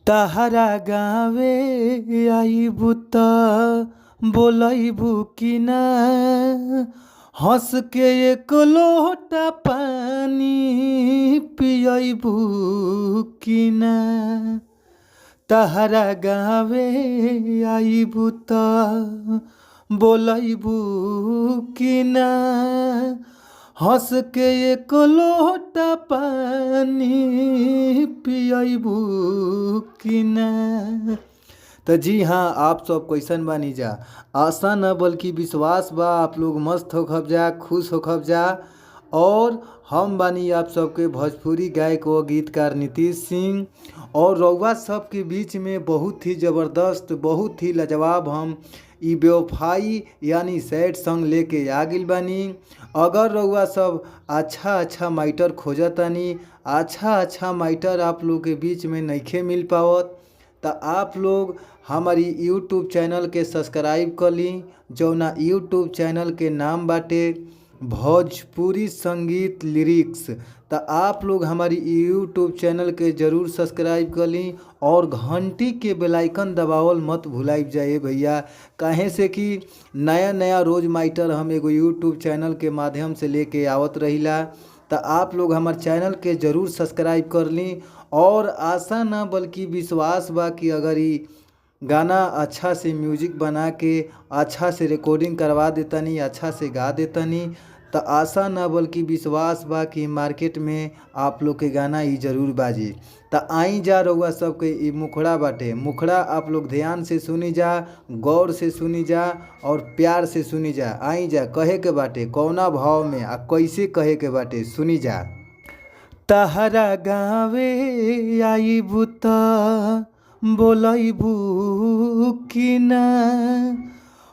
तहरा गावे आइबू त बोलैबू कि ना, हंस के एक लोटा पानी पियबू कि ना। तहरा गावे आइबू त बोलैबू कि ना, हंस के एक लोटा पानी पियबू कि ना। तो जी हाँ, आप सब कैसन बानी जा। आशा न बल्कि विश्वास बा आप लोग मस्त होखब जा, खुश होखब जा। और हम बानी आप सबके भोजपुरी गायक व गीतकार नीतीश सिंह। और रउआ सबके बीच में बहुत ही ज़बरदस्त, बहुत ही लाजवाब हम ई बेवफाई यानी सैड सॉन्ग लेके आ गइल बानी। अगर रउआ सब अच्छा माइटर खोजतानी, अच्छा माइटर आप लोग के बीच में नइखे मिल पावत, तो आप लोग हमारी यूट्यूब चैनल के सब्सक्राइब कर ली, जौना यूट्यूब चैनल के नाम बाटे भोजपुरी संगीत लिरिक्स। तो आप लोग हमारी यूट्यूब चैनल के ज़रूर सब्सक्राइब कर ली और घंटी के बेल आइकन दबावल मत भुलाइब जाए भैया। काहे से कि नया रोज माइटर हम एगो यूट्यूब चैनल के माध्यम से लेके आवत रहिला। तो आप लोग हमारे चैनल के ज़रूर सब्सक्राइब कर ली। और आशा ना बल्कि विश्वास बा कि अगर ये गाना अच्छा से म्यूजिक बना के अच्छा से रिकॉर्डिंग करवा देतनी, अच्छा से गा देतनी, तो आशा ना बल्कि विश्वास बा कि मार्केट में आप लोग के गाना ही ज़रूर बाजी। तो आई जा रउआ सबके ई मुखड़ा बाटे, मुखड़ा आप लोग ध्यान से सुनी जा, गौर से सुनी जा और प्यार से सुनी जा। आई जा कहे के बाटे कौना भाव में आ कैसे कहे के बाटे, सुनी जा। तहरा गावे आइबू त बोलैबू कि ना,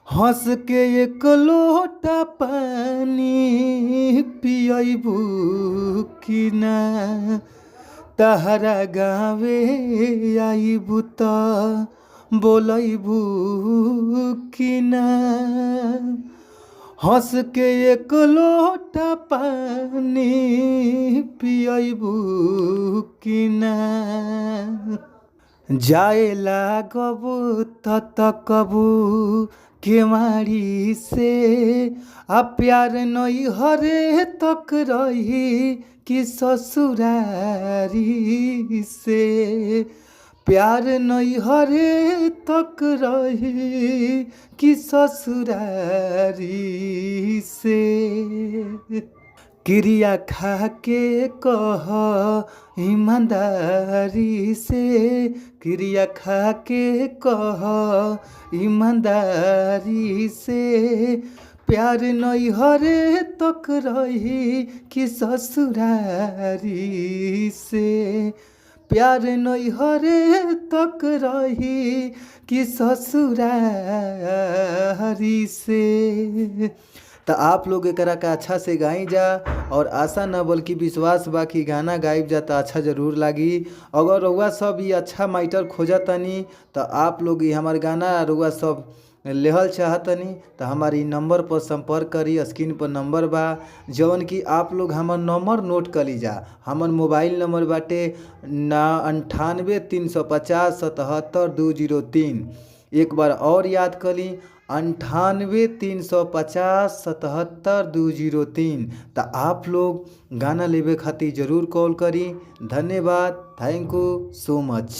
हंस के एक लोटा पानी पियबू कि ना। तहरा गावे आइबू त बोलैबू कि ना, हंस के एक लोटा पानी पियबू कि ना। जाए लागबू त तकबू केवाड़ी से, आ प्यार नई हरे तक रही कि ससुरारी से। प्यार नई हरे तक रही कि ससुरारी से। क्रिया खा के कह ईमानदारी से, क्रिया खा के कह ईमानदारी से। प्यार नई हरे तक रही कि ससुरारी से। प्यार नई हरे तक रही कि ससुरारी से। तो आप लोग एकरा का अच्छा से गाई जा। और आशा न बल्कि विश्वास बा कि गाना गाइब जा तो अच्छा ज़रूर लागी। अगर रउआ सब ये अच्छा माइटर खोजतनी तो आप लोग ये हमार गाना रउआ सब लेहल चाहतनी तो हमारी नंबर पर संपर्क करी। स्क्रीन पर नंबर बा, जवन कि आप लोग हमार नंबर नोट कर ली जा। हमार मोबाइल नंबर बाटे 98 350 77 203। एक बार और याद कर ली 98 350 77 203। तो आप लोग गाना लेवे खातिर ज़रूर कॉल करी। धन्यवाद, थैंक यू सो मच।